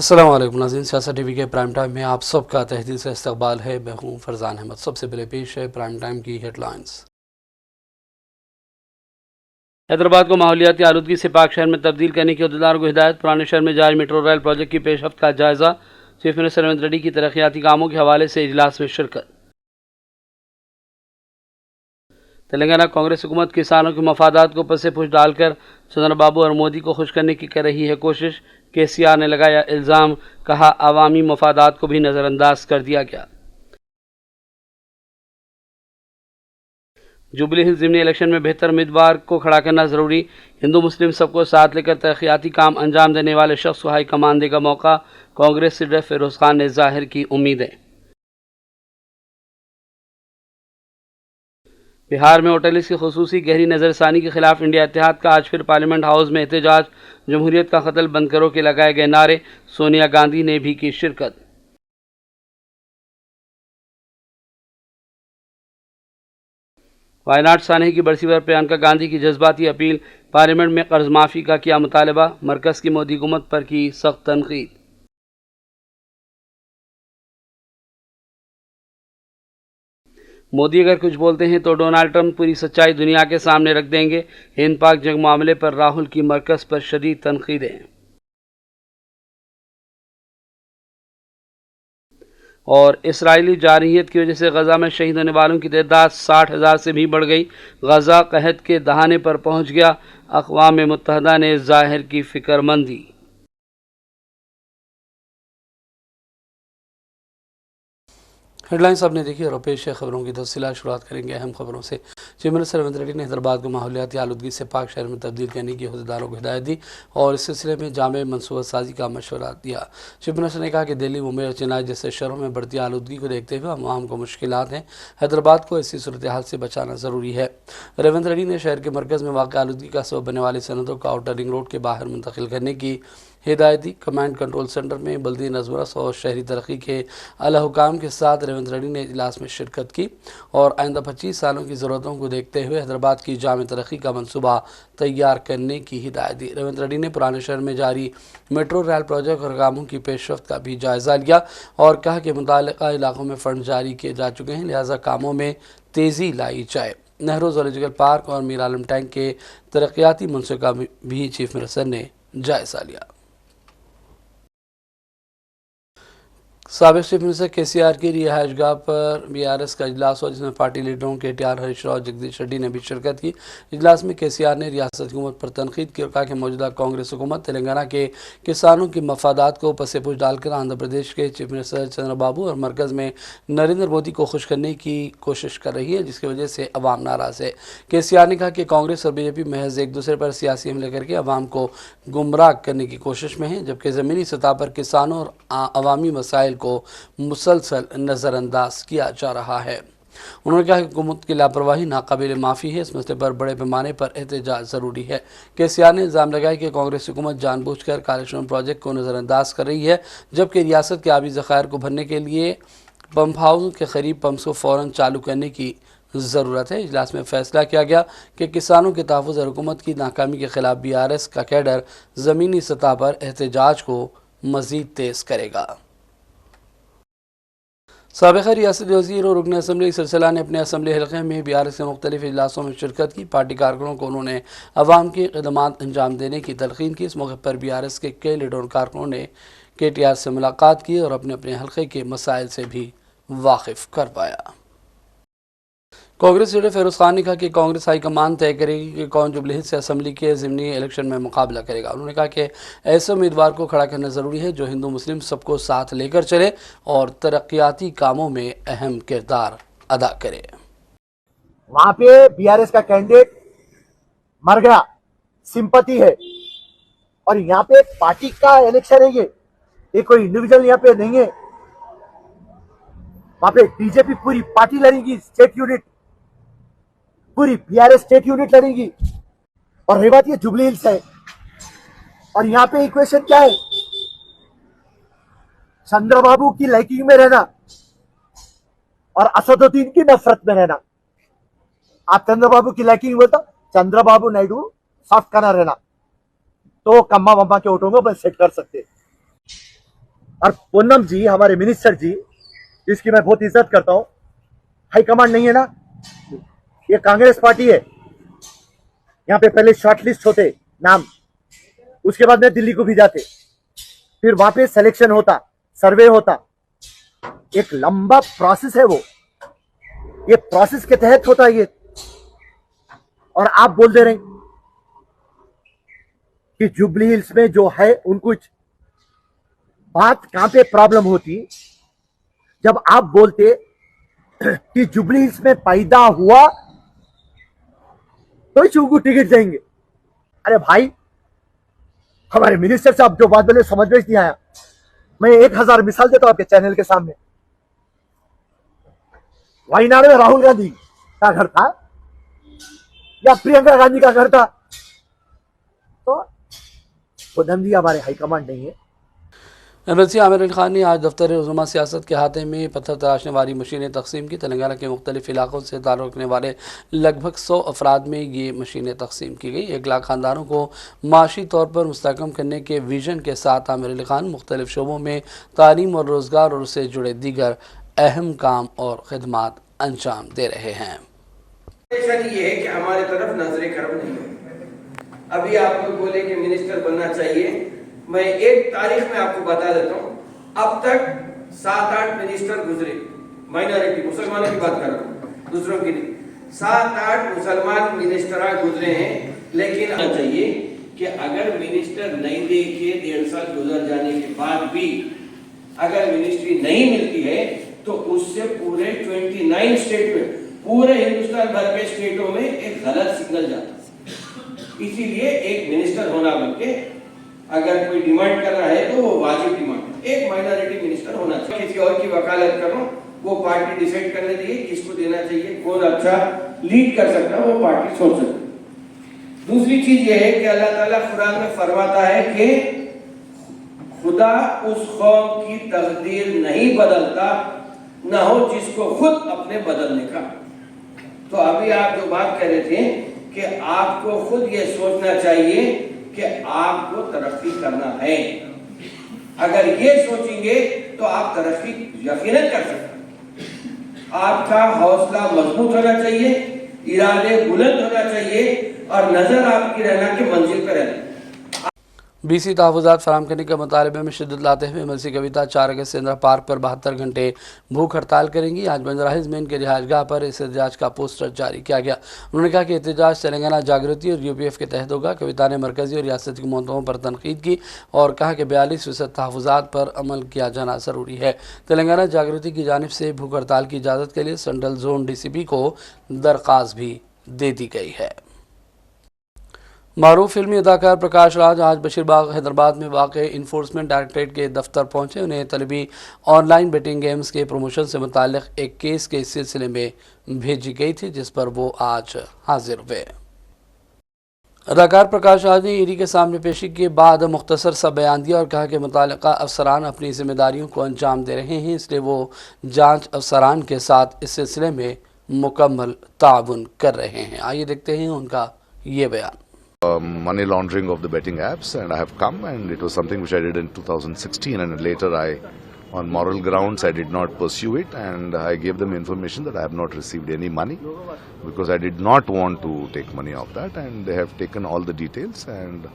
अस्सलाम वालेकुम नाज़रीन, सियासत टीवी के प्राइम टाइम में आप सबका तहदील से इस्तकबाल है। मैं हूँ फरजान अहमद। सबसे पहले पेश है प्राइम टाइम की हेडलाइंस। हैदराबाद को माहौलियाती आलूदगी से पाक शहर में तब्दील करने की अहदेदारों को हिदायत। पुराने शहर में जारी मेट्रो रेल प्रोजेक्ट की पेशरफ्त का जायजा। चीफ मिनिस्टर रेवंत रेड्डी की तरक्याती कामों के हवाले से इजलास में शिरकत। तेलंगाना कांग्रेस हुकूमत किसानों के मफादात को पसे पुश डालकर चंद्रबाबू और मोदी को खुश करने की कर रही है कोशिश। KCR ने लगाया इल्ज़ाम, कहा अवामी मफादात को भी नज़रअंदाज कर दिया गया। जुबली हिल्स ज़िमनी इलेक्शन में बेहतर उम्मीदवार को खड़ा करना ज़रूरी। हिंदू मुस्लिम सबको साथ लेकर तरक्याती काम अंजाम देने वाले शख्स को हाई कमान देगा मौका। कांग्रेस लीडर फिरोज खान ने जाहिर की उम्मीदें। बिहार में होटलिस की खुसूसी गहरी नज़रसानी के खिलाफ इंडिया इत्तेहाद का आज फिर पार्लियामेंट हाउस में एहतजाज। जमहूरियत का कत्ल बंद करो के लगाए गए नारे। सोनिया गांधी ने भी की शिरकत। वायनाड सानही की बरसी पर प्रियंका गांधी की जज्बाती अपील। पार्लियामेंट में कर्ज माफी का किया मुतालबा। मरकज की मोदी हुकूमत पर की सख्त तनकीद। मोदी अगर कुछ बोलते हैं तो डोनाल्ड ट्रंप पूरी सच्चाई दुनिया के सामने रख देंगे। हिंद पाक जंग मामले पर राहुल की मरकज पर शदीद तनकीदें। और इसराइली जारहियत की वजह से गजा में शहीद होने वालों की तादाद 60,000 से भी बढ़ गई। गजा कहत के दहाने पर पहुंच गया। अक़वाम मुत्तहदा ने जाहिर की फिक्रमंदी। हेडलाइंस आपने देखी और पेश है खबरों की तफसीलात। शुरुआत करेंगे अहम खबरों से। चीफ मिनिस्टर रेवंत रेड्डी ने हैदराबाद को माहौलियाती आलूदगी से पाक शहर में तब्दील करने की अहदेदारों को हिदायत दी और इस सिलसिले में जामे मनसूबा साजी का मशवरा दिया। चीफ मिनिस्टर ने कहा कि दिल्ली, मुंबई और चेन्नई जैसे शहरों में बढ़ती आलूदगी को देखते हुए अवाम को मुश्किलात हैं। हैदराबाद को ऐसी सूरत हाल से बचाना ज़रूरी है। रेवंत रेड्डी ने शहर के मरकज़ में वाक़ आलूदगी का सबब बनने वाली सनतों को आउटर रिंग रोड के बाहर मुंतकिल करने की हिदायत दी। कमांड कंट्रोल सेंटर में बल्दी नज़मरस और शहरी तरक्की के आला हुकाम के साथ रेवंत रेड्डी ने इजलास में शिरकत की और आइंदा 25 सालों की ज़रूरतों को देखते हुए हैदराबाद की जामे तरक्की का मनसूबा तैयार करने की हिदायत दी। रेवंत रेड्डी ने पुराने शहर में जारी मेट्रो रेल प्रोजेक्ट और कामों की पेशरफ्त का भी जायज़ा लिया और कहा कि मुतल्लिक़ा इलाकों में फ़ंड जारी किए जा चुके हैं, लिहाजा कामों में तेज़ी लाई जाए। नेहरू ज़ूलॉजिकल पार्क और मीर आलम टैंक के तरक्याती मनसूबे का भी चीफ मिनिस्टर ने जायज़ा लिया। साबिक़ चीफ मिनिस्टर KCR की रिहाइशगाह पर BRS का इजलास हुआ, जिसमें पार्टी लीडरों KTR, हरीश राव, जगदीश रेड्डी ने भी शिरकत की। इजलास में KCR ने रियासत हुकूमत पर तनकीद की और कहा कि मौजूदा कांग्रेस हुकूमत तेलंगाना के किसानों की मफादात को पसे पुश डालकर आंध्र प्रदेश के चीफ मिनिस्टर चंद्रबाबू और मरकज़ में नरेंद्र मोदी को खुश करने की कोशिश कर रही है, जिसकी वजह से अवाम नाराज़ है। KCR ने कहा कि कांग्रेस और BJP महज एक दूसरे पर सियासी हमले करके अवाम को गुमराह करने की कोशिश में है, जबकि ज़मीनी सतह पर किसानों और अवामी मसाइल को मुसलसल नज़रअंदाज किया जा रहा है। उन्होंने कहा कि हुकूमत की लापरवाही नाकाबिल माफ़ी है। इस मसले पर बड़े पैमाने पर एहतजाज ज़रूरी है। KCR ने इल्ज़ाम लगाया कि कांग्रेस हुकूमत जानबूझकर कालेश्वरम प्रोजेक्ट को नज़रअंदाज कर रही है, जबकि रियासत के आबी ज़खायर को भरने के लिए पंप हाउस के करीब पंप्स को फ़ौरन चालू करने की ज़रूरत है। इजलास में फैसला किया गया कि किसानों के तहफ़्फ़ुज़ और हुकूमत की नाकामी के खिलाफ BRS का कैडर ज़मीनी सतह पर एहतजाज को मज़ीद तेज़ करेगा। साबिक़ा रियासती वज़ीर और रुकन असम्बली सिलसिला ने अपने असम्बली हल्के में BRS के मुख्तलिफ इजलासों में शिरकत की। पार्टी कारकुनों को उन्होंने अवाम की खदमात अंजाम देने की तलक़ीन की। इस मौके पर BRS के कई लीडर और कारकुनों ने KTR से मुलाकात की और अपने अपने हल्के के मसाइल से भी वाकिफ़ करवाया। कांग्रेस लीडर फिरोज खान ने कहा कि कांग्रेस हाईकमान तय करेगी कि कौन जुबली हिल्स से असम्बली के ज़िमनी इलेक्शन में मुकाबला करेगा। उन्होंने कहा कि ऐसे उम्मीदवार को खड़ा करना ज़रूरी है जो हिंदू मुस्लिम सबको साथ लेकर चले और तरक्याती कामों में अहम किरदार अदा करे। वहां पे BRS का कैंडिडेट मर गया, सिंपैथी है, और यहाँ पे पार्टी का इलेक्शन है। ये कोई इंडिविजुअल यहाँ पे नहीं है। वहां पे BJP पूरी पार्टी लड़ेगी, स्टेट यूनिट, पूरी BRS स्टेट यूनिट लड़ेगी। और रही बात ये जुबली हिल्स है, और यहाँ पे इक्वेशन क्या है? चंद्रबाबू की लाइकिंग में रहना और असदुद्दीन की नफरत में रहना। आप चंद्रबाबू की लाइकिंग बोलता, चंद्रबाबू नायडू साफ करना रहना, तो कम्मा वम्मा के वोटों को बस सेट कर सकते। और पूनम जी हमारे मिनिस्टर जी, जिसकी मैं बहुत इज्जत करता हूं, हाईकमांड नहीं है ना, ये कांग्रेस पार्टी है। यहाँ पे पहले शॉर्टलिस्ट होते नाम, उसके बाद में दिल्ली को भी जाते, फिर वहां पे सिलेक्शन होता, सर्वे होता, एक लंबा प्रोसेस है वो, ये प्रोसेस के तहत होता है ये। और आप बोल दे रहे हैं कि जुबली हिल्स में जो है उनको बात कहां पे प्रॉब्लम होती, जब आप बोलते कि जुबली हिल्स में पैदा हुआ तो ही उनको टिकट देंगे। अरे भाई, हमारे मिनिस्टर साहब जो बात बोले समझ में नहीं आया। मैं 1000 मिसाल देता हूं आपके चैनल के सामने। वायनाड में राहुल गांधी का घर था या प्रियंका गांधी का घर था, तो पूनम जी हमारे हाईकमांड नहीं है। एमएलसी आमिर अली खान ने आज दफ्तर उज़मा सियासत के हाथे में पत्थर तराशने वाली मशीनें तकसीम की। तेलंगाना के मुख्तलिफ इलाकों से ताल्लुक़ रखने वाले लगभग 100 अफराद में ये मशीनें तकसीम की गई। 1 लाख ख़ानदानों को माशी तौर पर मुस्तहकम करने के विजन के साथ आमिर अली खान मुख्तलिफ शोबों में तालीम और रोज़गार और उससे जुड़े दीगर अहम काम और खदमात अंजाम दे रहे हैं। ये है कि हमारे तरफ नजर करम नहीं है। अभी आप लोग बोले कि मिनिस्टर बनना चाहिए, मैं एक तारीख में आपको बता देता हूँ, अब तक 7-8 मिनिस्टर गुजरे, माइनॉरिटी मुसलमानों की बात कर रहा हूँ, दूसरों की नहीं। 7-8 मुसलमान मिनिस्टर गुजरे हैं, लेकिन आना चाहिए कि अगर मिनिस्टर नहीं देखे 1.5 साल गुजर जाने के बाद भी अगर मिनिस्ट्री नहीं मिलती है तो उससे पूरे 29 स्टेट में, पूरे हिंदुस्तान भर के स्टेटों में एक गलत सिग्नल जाता है। इसीलिए एक मिनिस्टर होना बनके अगर कोई डिमांड कर रहा है तो वो वाजिब डिमांड, एक माइनॉरिटी मिनिस्टर होना चाहिए। किसी और की वकालत करो, वो पार्टी डिसाइड करने चाहिए किसको देना चाहिए, कौन अच्छा लीड कर सकता है, वो पार्टी सोच सकती है। दूसरी चीज ये है कि अल्लाह ताला कुरान में फरमाता है कि खुदा उस कौम की तकदीर नहीं बदलता न हो जिसको खुद अपने बदलने का। तो अभी आप जो बात कर रहे थे कि आपको खुद ये सोचना चाहिए कि आपको तरक्की करना है। अगर ये सोचेंगे तो आप तरक्की यकीनन कर सकते हैं। आपका हौसला मजबूत होना चाहिए, इरादे बुलंद होना चाहिए और नजर आपकी रहना कि मंजिल पर रहना। BC तहफ़्फ़ुज़ात फ़राहम करने के मुतालबे में शिद्दत लाते हुए एमएलसी कविता 4 अगस्त से इंदिरा पार्क पर 72 घंटे भूख हड़ताल करेंगी। आज बंजारा हिल्स में इनके रिहाइशगाह पर इस एहतजाज का पोस्टर जारी किया गया। उन्होंने कहा कि एहतजाज तेलंगाना जागृति और UPF के तहत होगा। कविता ने मरकज़ी और रियासती हुकूमतों पर तनकीद की और कहा कि 42% तहफ़्फ़ुज़ात पर अमल किया जाना ज़रूरी है। तेलंगाना जागृति की जानिब से भूख हड़ताल की इजाज़त के लिए सेंट्रल जोन DCP को दरख्वास्त भी दे दी गई है। मारूफ फिल्मी अदाकार प्रकाश राज आज बशीरबाग हैदराबाद में वाक़ इन्फोर्समेंट डायरेक्टरेट के दफ्तर पहुंचे। उन्हें तलबी ऑनलाइन बेटिंग गेम्स के प्रमोशन से मुताल्लिक़ एक केस के सिलसिले में भेजी गई थी, जिस पर वो आज हाजिर हुए। अदाकार प्रकाश राज ने ईडी के सामने पेशी के बाद मुख्तसर सा बयान दिया और कहा कि मुताल्लिक़ा अफसरान अपनी जिम्मेदारियों को अंजाम दे रहे हैं, इसलिए वो जाँच अफसरान के साथ इस सिलसिले में मुकम्मल ताउन कर रहे हैं। आइए देखते हैं उनका ये बयान। Money laundering of the betting apps, and I have come, and it was something which I did in 2016, and later on moral grounds I did not pursue it, and I gave them information that I have not received any money because I did not want to take money of that, and they have taken all the details, and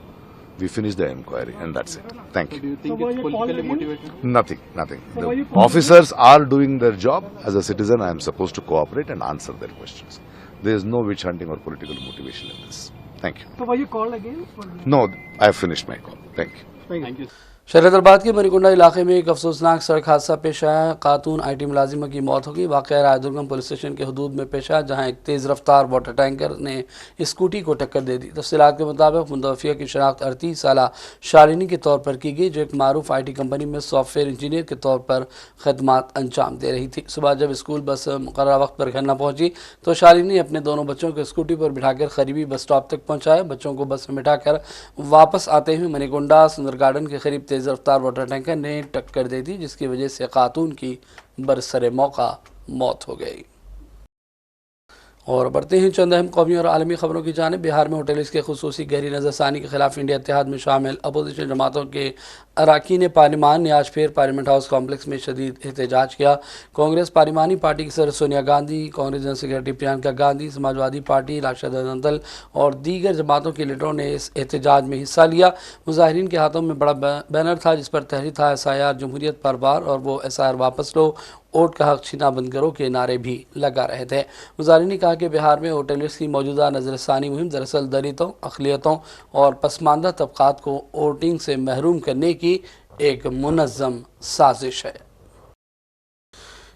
we finished the inquiry, and that's it. Thank you. Do you think it's politically motivated? Nothing. The officers are doing their job. As a citizen, I am supposed to cooperate and answer their questions. There is no witch hunting or political motivation in this. Thank you. So were you called again? No, I have finished my call. Thank you. Thank you. शहर हैदराबाद के मरीकुंडा इलाके में एक अफसोसनाक सड़क हादसा पेश आया। खातून IT मुलाजिमा की मौत हो गई। वाक़या रायदुर्गम पुलिस स्टेशन के हदूद में पेश आया, जहाँ एक तेज़ रफ्तार वाटर टैंकर ने स्कूटी को टक्कर दे दी। तफसीलात के मुताबिक मुतवफ़िया की शनाख्त 38 साला शालिनी के तौर पर की गई, जो एक मारूफ IT कंपनी में सॉफ्टवेयर इंजीनियर के तौर पर खदमात अंजाम दे रही थी। सुबह जब स्कूल बस मुकर्रर वक्त पर घर न पहुँची तो शालिनी ने अपने दोनों बच्चों को स्कूटी पर बिठाकर करीबी बस स्टॉप तक पहुँचाया। बच्चों को बस में बिठाकर वापस आते हुए मनीकुंडा सुंदर गार्डन के करीब तेज़ रफ्तार वाटर टैंकर ने टक्कर दे दी, जिसकी वजह से खातून की बरसरे मौका मौत हो गई। और बढ़ते हैं चंद अहम कौमी और आलमी खबरों की जानिब। बिहार में होटल्स के खुसूसी गहरी नज़रसानी के खिलाफ इंडिया इत्तेहाद में शामिल अपोजिशन जमातों के अरकान पार्लिमान ने आज फिर पार्लियामेंट हाउस कॉम्प्लेक्स में शदीद एहतजाज किया। कांग्रेस पार्लिमानी पार्टी की सदर Sonia Gandhi, Congress general secretary Priyanka Gandhi, Samajwadi party, Rashid दल और दीगर जमातों के लीडरों ने इस एहतजाज में हिस्सा लिया। मुजाहिरीन के हाथों में बड़ा बैनर था जिस पर तहरीर था SIR जमहूरियत पर बार और वो SIR वापस लो, वोट का हक छीना बंद करो के नारे भी लगा रहे थे। मुजाहिरीन ने कहा कि बिहार में होटलियर्स की मौजूदा नज़रसानी मुहिम दरअसल दलितों, अक़लियतों और पसमानदा तबक़ात को वोटिंग से महरूम करने की एक मुनज़्ज़म साजिश है।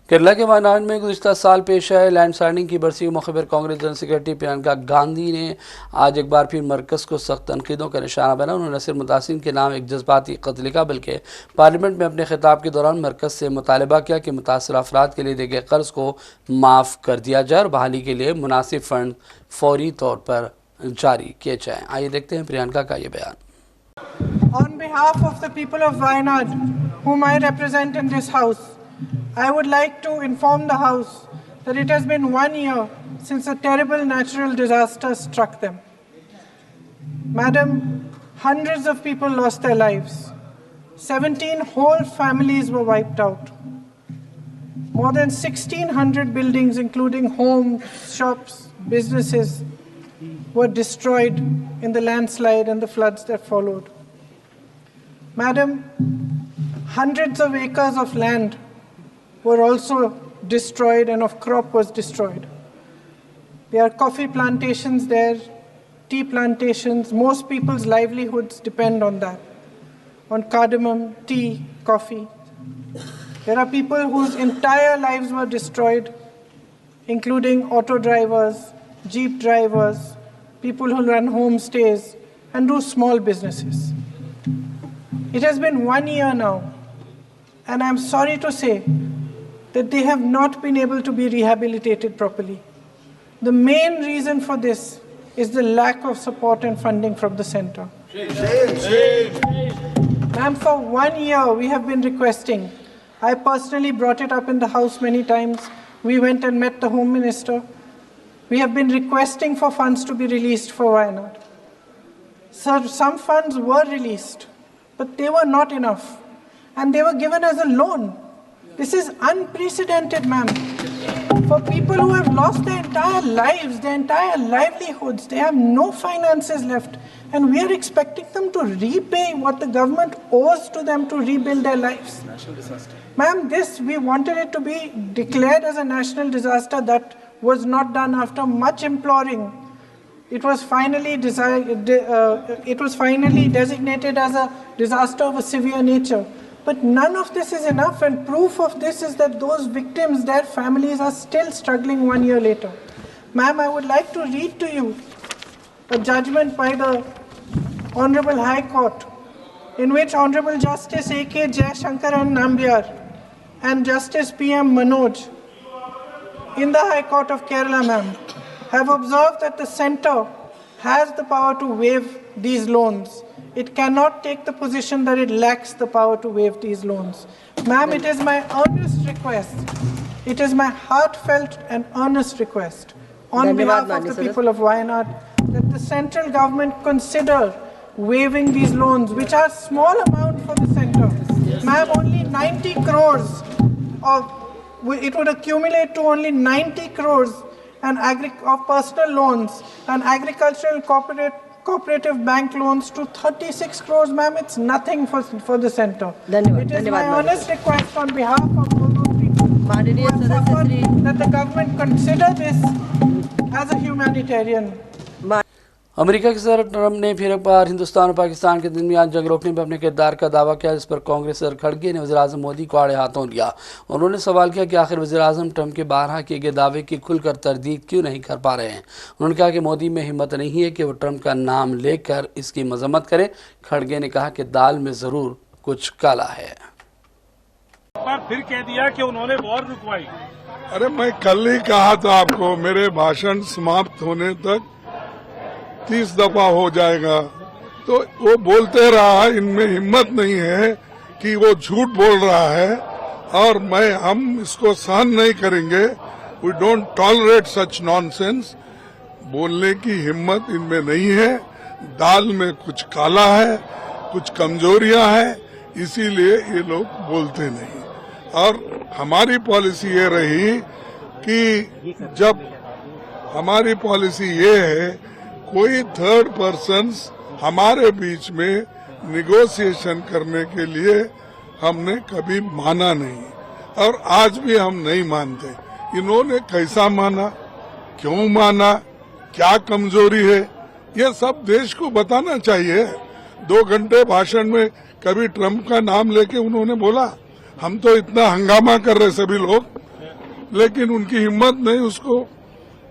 केरला के वायनाड में गुज़िश्ता साल पेश आए लैंडस्लाइडिंग की बरसी के मौके पर कांग्रेस जनरल सेक्रेटरी प्रियंका गांधी ने आज एक बार फिर मरकज़ को सख्त तनकीदों का निशाना बना। उन्होंने न सिर्फ मुतासिरीन के नाम एक जज्बाती ख़त लिखा बल्कि पार्लियामेंट में अपने खिताब के दौरान मरकज़ से मुतालबा किया कि मुतासर अफराद के लिए दिए गए कर्ज़ को माफ़ कर दिया जाए और बहाली के लिए मुनासिब फ़ंड फौरी तौर पर जारी किए जाएँ। आइए देखते हैं प्रियंका का ये बयान। On behalf of the people of Wayanad, whom I represent in this House, I would like to inform the House that it has been 1 year since a terrible natural disaster struck them. Madam, hundreds of people lost their lives. 17 whole families were wiped out. More than 1,600 buildings, including homes, shops, businesses, were destroyed in the landslide and the floods that followed. Madam, hundreds of acres of land were also destroyed and of crop was destroyed. There are coffee plantations there, tea plantations. Most people's livelihoods depend on that, on cardamom, tea, coffee. There are people whose entire lives were destroyed, including auto drivers, jeep drivers, people who run homestays and do small businesses. It has been 1 year now, and I'm sorry to say that they have not been able to be rehabilitated properly. The main reason for this is the lack of support and funding from the center. Ma'am, for 1 year we have been requesting. I personally brought it up in the House many times. We went and met the Home Minister. We have been requesting for funds to be released for Wayanad. Sir, some funds were released, but they were not enough, and they were given as a loan. This is unprecedented, ma'am. For people who have lost their entire lives, their entire livelihoods, they have no finances left, and we are expecting them to repay what the government owes to them to rebuild their lives. National disaster. Ma'am, this, we wanted it to be declared as a national disaster. That was not done. After much imploring, it was finally designated as a disaster of a severe nature. But none of this is enough, and proof of this is that those victims, their families are still struggling 1 year later. Ma'am, I would like to read to you a judgment by the Honorable High Court, in which Honorable Justice A.K. Jayashankaran Nambiar and Justice P.M. Manoj in the High Court of Kerala, ma'am, have observed that the centre has the power to waive these loans. It cannot take the position that it lacks the power to waive these loans. Ma'am, it is my earnest request, it is my heartfelt and earnest request on behalf of the people of Wayanad that the central government consider waiving these loans, which are small amount for the centre. Ma'am, only 90 crores it would accumulate to only 90 crores and of personal loans and agricultural cooperative bank loans to 36 crores, ma'am. It's nothing for the centre. It is my honest request on behalf of all those people who have suffered that the government consider this as a humanitarian. America के सदर Trump ने फिर एक बार हिंदुस्तान और पाकिस्तान के दरमियान जंग रोकने में अपने किरदार का दावा किया, जिस पर कांग्रेस सदर खड़गे ने वज़ीर-ए-आज़म मोदी को आड़े हाथों लिया। उन्होंने सवाल किया कि आखिर वज़ीर-ए-आज़म ट्रंप के बारहा किए गए दावे की खुलकर तरदीद क्यों नहीं कर पा रहे हैं। उन्होंने कहा कि मोदी में हिम्मत नहीं है कि वो ट्रंप का नाम लेकर इसकी मजम्मत करे। खड़गे ने कहा कि दाल में ज़रूर कुछ काला है। फिर कह दिया कि उन्होंने वॉर रुकवाई। अरे मैं कल ही कहा था आपको, मेरे भाषण समाप्त होने तक 30 दफा हो जाएगा, तो वो बोलते रहा। इनमें हिम्मत नहीं है कि वो झूठ बोल रहा है, और हम इसको सहन नहीं करेंगे we don't tolerate such nonsense. बोलने की हिम्मत इनमें नहीं है। दाल में कुछ काला है, कुछ कमजोरियां हैं, इसीलिए ये लोग बोलते नहीं। और हमारी पॉलिसी ये रही कि जब हमारी पॉलिसी ये है कोई थर्ड पर्सन्स हमारे बीच में निगोशिएशन करने के लिए हमने कभी माना नहीं और आज भी हम नहीं मानते। इन्होंने कैसा माना, क्यों माना, क्या कमजोरी है, ये सब देश को बताना चाहिए। 2 घंटे भाषण में कभी ट्रंप का नाम लेके उन्होंने बोला? हम तो इतना हंगामा कर रहे सभी लोग, लेकिन उनकी हिम्मत नहीं। उसको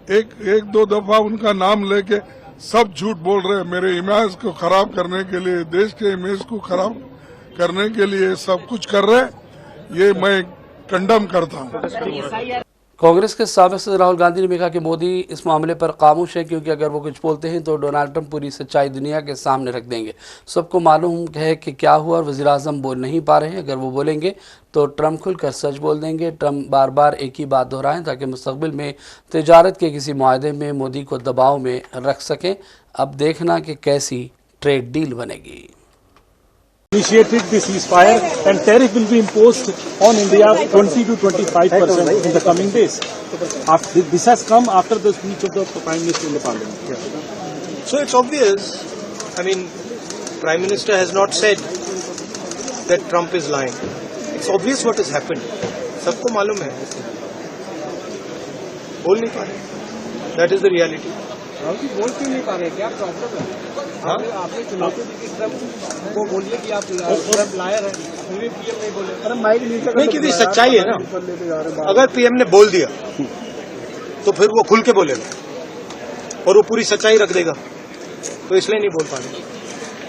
एक दो दफा उनका नाम लेके सब झूठ बोल रहे हैं। मेरे इमेज को खराब करने के लिए, देश के इमेज को खराब करने के लिए सब कुछ कर रहे हैं। ये मैं कंडम करता हूँ। कांग्रेस के साबिक सदर राहुल गांधी ने भी कहा कि मोदी इस मामले पर खामोश है, क्योंकि अगर वो कुछ बोलते हैं तो डोनाल्ड ट्रंप पूरी सच्चाई दुनिया के सामने रख देंगे। सबको मालूम है कि क्या हुआ और वज़ीर आज़म बोल नहीं पा रहे हैं। अगर वो बोलेंगे तो ट्रंप खुलकर सच बोल देंगे। ट्रंप बार बार एक ही बात दोहराएं ताकि मुस्तकबिल में तिजारत के किसी मुआहदे में मोदी को दबाव में रख सकें। अब देखना कि कैसी ट्रेड डील बनेगी। Initiated the ceasefire and tariff will be imposed on India 20 to 25% in the coming days. This has come after the speech of the Prime Minister in the Parliament. So it's obvious. I mean, Prime Minister has not said that Trump is lying. It's obvious what has happened. सबको मालूम है. बोल नहीं पा रहे. That is the reality. बोल क्यों नहीं पा रहे? क्या प्रॉब्लम है? आपने चुनौती दी कि ट्रंप को बोलिए कि आप ट्रंप लायर है, फिर भी पीएम नहीं बोले। अरे माइक नहीं, क्योंकि सच्चाई है ना। अगर पीएम ने बोल दिया तो फिर वो खुल के बोलेगा और वो पूरी सच्चाई रख देगा, तो इसलिए नहीं बोल पा रहे।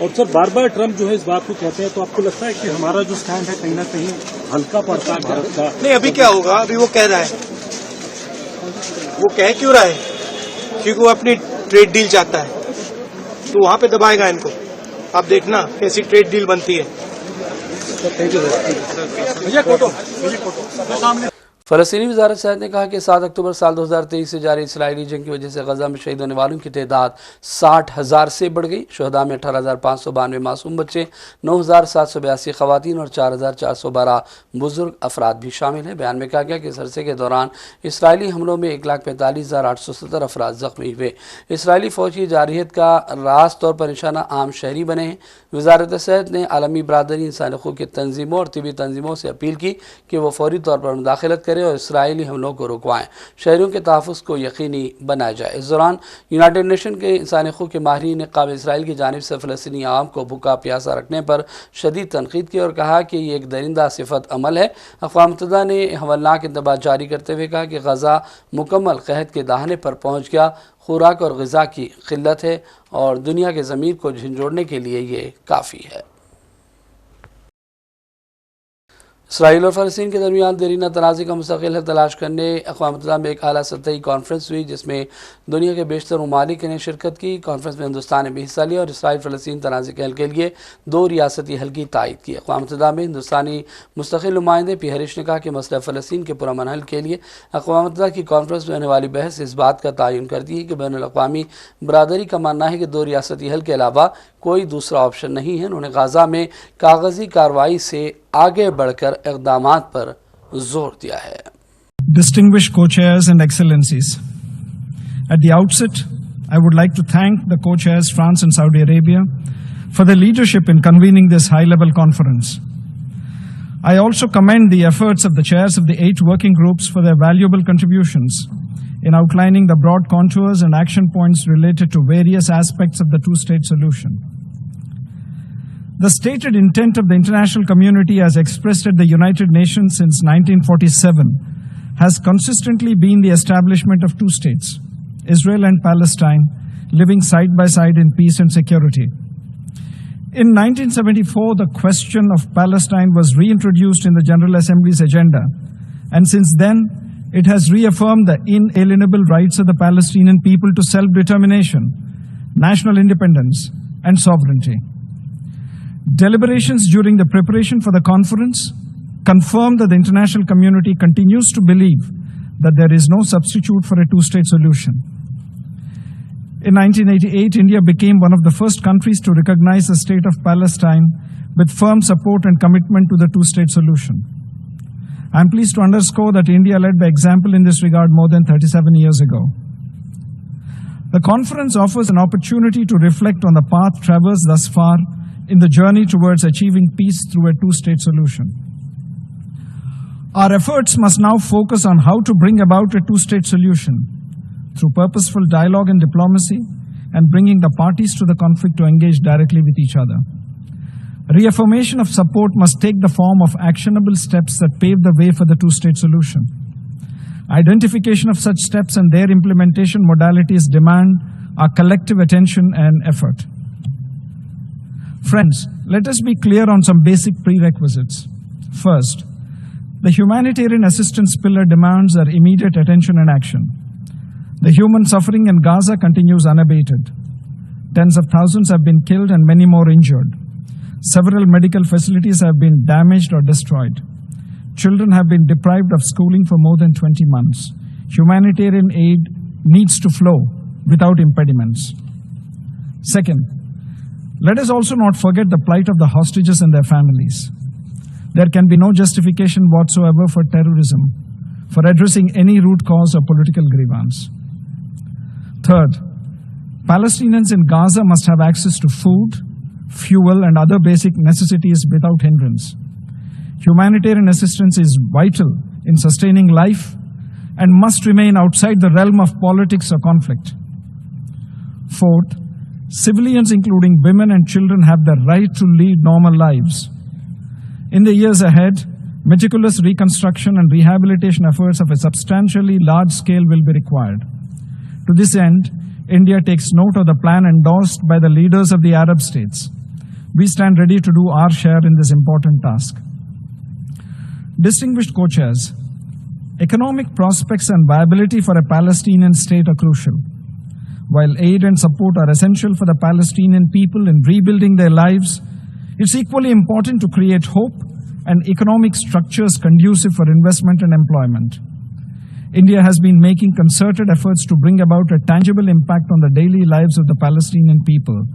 और सर बार बार ट्रंप जो है इस बात को कहते हैं, तो आपको लगता है कि हमारा जो स्टैंड है कहीं ना कहीं हल्का पड़ता है भारत का? नहीं, अभी क्या होगा? अभी वो कह रहा है। वो कह क्यों रहा है? क्योंकि वो अपनी ट्रेड डील चाहता है, तो वहां पे दबाएगा इनको। आप देखना कैसी ट्रेड डील बनती है। फ़लस्तीनी वज़ारत सेहत ने कहा कि 7 अक्टूबर साल 2023 से जारी इसराइली जंग की वजह से गजा में शहीद होने वालों की तादाद 60,000 से बढ़ गई। शुहदा में 18,592 मासूम बच्चे, 9,782 खवातीन और 4,412 बुजुर्ग अफराद भी शामिल हैं। बयान में कहा गया कि इस अरसे के दौरान इसराइली हमलों में 1,45,870 अफराद जख्मी हुए। इसराइली फ़ौज की जारहियत का रास तौर पर निशाना आम शहरी बने हैं। वज़ारत सेहत ने आलमी बरादरी, इंसानी हकूक़ की तंजीमों और तिबी तंजीमों से अपील की कि वो फौरी तौर पर मुदाखलत करें और इसराइली हमलों को रुकवाएं। शहरियों के तहफ़्फ़ुज़ को यकीनी बनाया जाए। इस दौरान यूनाइटेड नेशन के इंसानी हकूक़ के माहिरीन ने क़ाबिल इसराइल की जानिब से फ़लस्तीनी आवाम को भूखा प्यासा रखने पर शदीद तनक़ीद की और कहा कि ये एक दरिंदा सिफत अमल है। अक़वाम मुत्तहिदा ने हवलनाक इंतबाह जारी करते हुए कहा कि गज़ा मुकम्मल क़हत के दाहने पर पहुँच गया। खुराक और ग़िज़ा की क़िल्लत है और दुनिया के ज़मीर को झंझोड़ने के लिए ये काफ़ी है। इसराइल और फ़लस्तीन के दरमियान देरीना तनाज़े का मुस्तक़िल हल तलाश करने अक़वाम मुत्तहिदा में एक आला सतही कॉन्फ्रेंस हुई, जिसमें दुनिया के बेशतर ममालिक ने शिरकत की। कॉन्फ्रेंस में हिंदुस्तान ने भी हिस्सा लिया और इसराइल फ़लस्तीन तनाज़े के हल के लिए 2 रियासती हल की तायद की। अक़वाम मुत्तहिदा में हिंदुस्तानी मुस्तक़िल नुमाइंदे पी हरीश ने कहा कि मसला फ़लस्तीन के पुरअमन हल के लिए अक़वाम मुत्तहिदा की कॉन्फ्रेंस में होने वाली बहस इस बात का तयन करती है कि बैनुल-अक़वामी बरादरी का मानना है कि 2 रियासती हल के अलावा कोई दूसरा ऑप्शन नहीं है। उन्होंने गाज़ा में कागज़ी कार्रवाई से आगे बढ़कर इक़दामात पर जोर दिया है। Distinguished co-chairs and excellencies, at the outset, I would like to thank the co-chairs France and Saudi Arabia for their leadership in convening this high-level conference. I also commend the efforts of the chairs of the 8 working groups for their valuable contributions in outlining the broad contours and action points related to various aspects of the two-state solution. The stated intent of the international community as expressed at the United Nations since 1947 has consistently been the establishment of 2 states, Israel and Palestine, living side by side in peace and security. In 1974, the question of Palestine was reintroduced in the General Assembly's agenda, and since then, it has reaffirmed the inalienable rights of the Palestinian people to self-determination, national independence, and sovereignty. Deliberations during the preparation for the conference confirmed that the international community continues to believe that there is no substitute for a two-state solution. In 1988, India became one of the first countries to recognize the state of Palestine with firm support and commitment to the two-state solution. I am pleased to underscore that India led by example in this regard more than 37 years ago. The conference offers an opportunity to reflect on the path traversed thus far in the journey towards achieving peace through a two-state solution. Our efforts must now focus on how to bring about a two-state solution through purposeful dialogue and diplomacy, and bringing the parties to the conflict to engage directly with each other. Reaffirmation of support must take the form of actionable steps that pave the way for the two-state solution. Identification of such steps and their implementation modalities demand our collective attention and effort. Friends, let us be clear on some basic prerequisites. First, the humanitarian assistance pillar demands our immediate attention and action. The human suffering in Gaza continues unabated. Tens of thousands have been killed and many more injured. Several medical facilities have been damaged or destroyed. Children have been deprived of schooling for more than 20 months. Humanitarian aid needs to flow without impediments. Second, let us also not forget the plight of the hostages and their families. There can be no justification whatsoever for terrorism, for addressing any root cause or political grievance. Third, Palestinians in Gaza must have access to food, fuel, and other basic necessities without hindrance. Humanitarian assistance is vital in sustaining life and must remain outside the realm of politics or conflict. Fourth, civilians, including women and children, have the right to lead normal lives. In the years ahead, meticulous reconstruction and rehabilitation efforts of a substantially large scale will be required. To this end, India takes note of the plan endorsed by the leaders of the Arab states. We stand ready to do our share in this important task. Distinguished co-chairs, economic prospects and viability for a Palestinian state are crucial. While aid and support are essential for the Palestinian people in rebuilding their lives, it's equally important to create hope and economic structures conducive for investment and employment. India has been making concerted efforts to bring about a tangible impact on the daily lives of the Palestinian people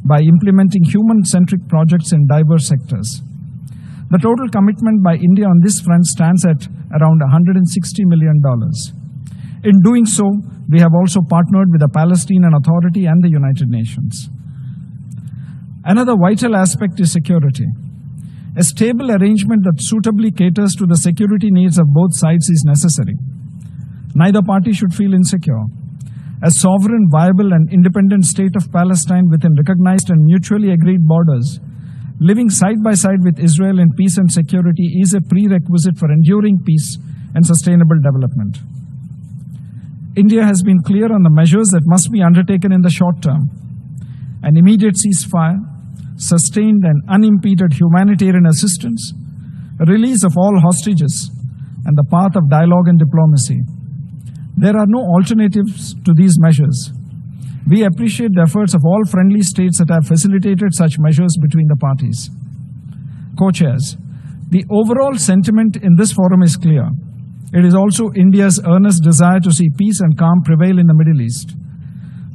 by implementing human-centric projects in diverse sectors. The total commitment by India on this front stands at around $160 million. In doing so, we have also partnered with the Palestinian Authority and the United Nations. Another vital aspect is security. A stable arrangement that suitably caters to the security needs of both sides is necessary. Neither party should feel insecure. A sovereign, viable, and independent state of Palestine within recognized and mutually agreed borders, living side by side with Israel in peace and security, is a prerequisite for enduring peace and sustainable development. India has been clear on the measures that must be undertaken in the short term. An immediate ceasefire, sustained and unimpeded humanitarian assistance, a release of all hostages, and the path of dialogue and diplomacy. There are no alternatives to these measures. We appreciate the efforts of all friendly states that have facilitated such measures between the parties. Co-chairs, the overall sentiment in this forum is clear. It is also India's earnest desire to see peace and calm prevail in the Middle East.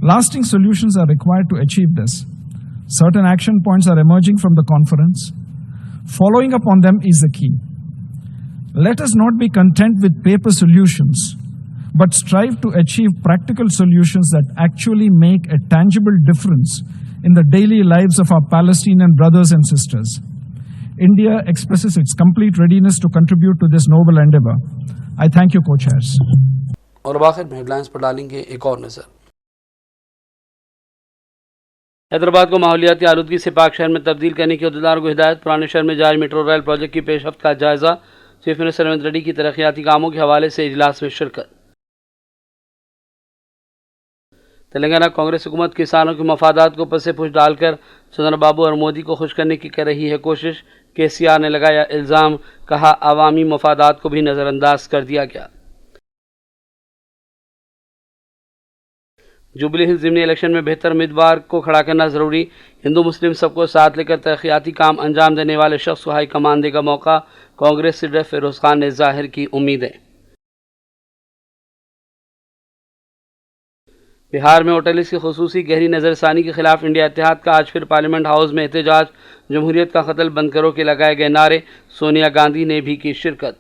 Lasting solutions are required to achieve this. Certain action points are emerging from the conference. Following up on them is the key. Let us not be content with paper solutions, but strive to achieve practical solutions that actually make a tangible difference in the daily lives of our Palestinian brothers and sisters. India expresses its complete readiness to contribute to this noble endeavor. I thank you, co-chairs. और अब आखिर में headlines पर डालेंगे एक और नजर। हैदराबाद को माहौलियाती आलूदगी से पाक शहर में तब्दील करने की अहदेदारों को हिदायत। पुराने शहर में जारी मेट्रो रेल प्रोजेक्ट की पेशरफ्त का जायजा। चीफ मिनिस्टर रेवंत रेड्डी की तरक्याती कामों के हवाले से इजलास में शिरकत। तेलंगाना कांग्रेस हुकूमत किसानों के मफादात को पसे पुश डालकर चंद्रबाबू और मोदी को खुश करने की कर रही है कोशिश। केसीआर ने लगाया इल्ज़ाम, कहा अवामी मफादात को भी नज़रअंदाज कर दिया गया। जुबली हिल्स ज़िमनी इलेक्शन में बेहतर उम्मीदवार को खड़ा करना ज़रूरी। हिंदू मुस्लिम सबको साथ लेकर तरक्याती काम अंजाम देने वाले शख्स को हाईकमान देगा मौका। कांग्रेस लीडर फिरोज़ खान ने जाहिर की उम्मीदें। बिहार में होटलिस की खुसूसी गहरी नज़रसानी के खिलाफ इंडिया इत्तेहाद का आज फिर पार्लियामेंट हाउस में एहतजाज। जमहूरियत का कत्ल बंद करो के लगाए गए नारे। सोनिया गांधी ने भी की शिरकत।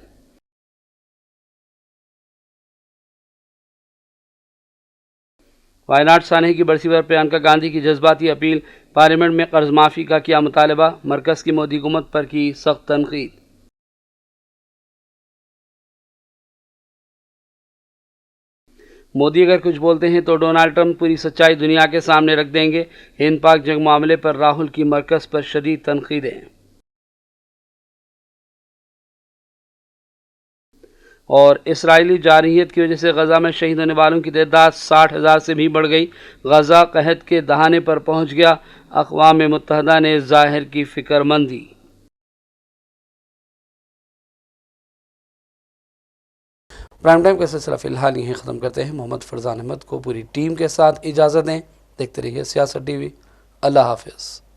वायनाड सानही की बरसी पर प्रियंका गांधी की जज्बाती अपील। पार्लियामेंट में कर्ज माफी का किया मुतालबा। मरकज की मोदी हुकूमत पर की सख्त तनकीद। मोदी अगर कुछ बोलते हैं तो डोनाल्ड ट्रंप पूरी सच्चाई दुनिया के सामने रख देंगे। हिंद पाक जंग मामले पर राहुल की मरकज पर शदीद तनकीदें। और इसराइली जारहियत की वजह से गजा में शहीद होने वालों की तादाद 60,000 से भी बढ़ गई। गजा कहत के दहाने पर पहुंच गया। अक़वाम मुत्तहदा ने जाहिर की फिक्रमंदी। प्राइम टाइम का सिलसिला फिलहाल यहीं ख़त्म करते हैं। मोहम्मद फरजान अहमद को पूरी टीम के साथ इजाज़त दें। देखते रहिए सियासत टीवी। अल्लाह हाफ़िज़।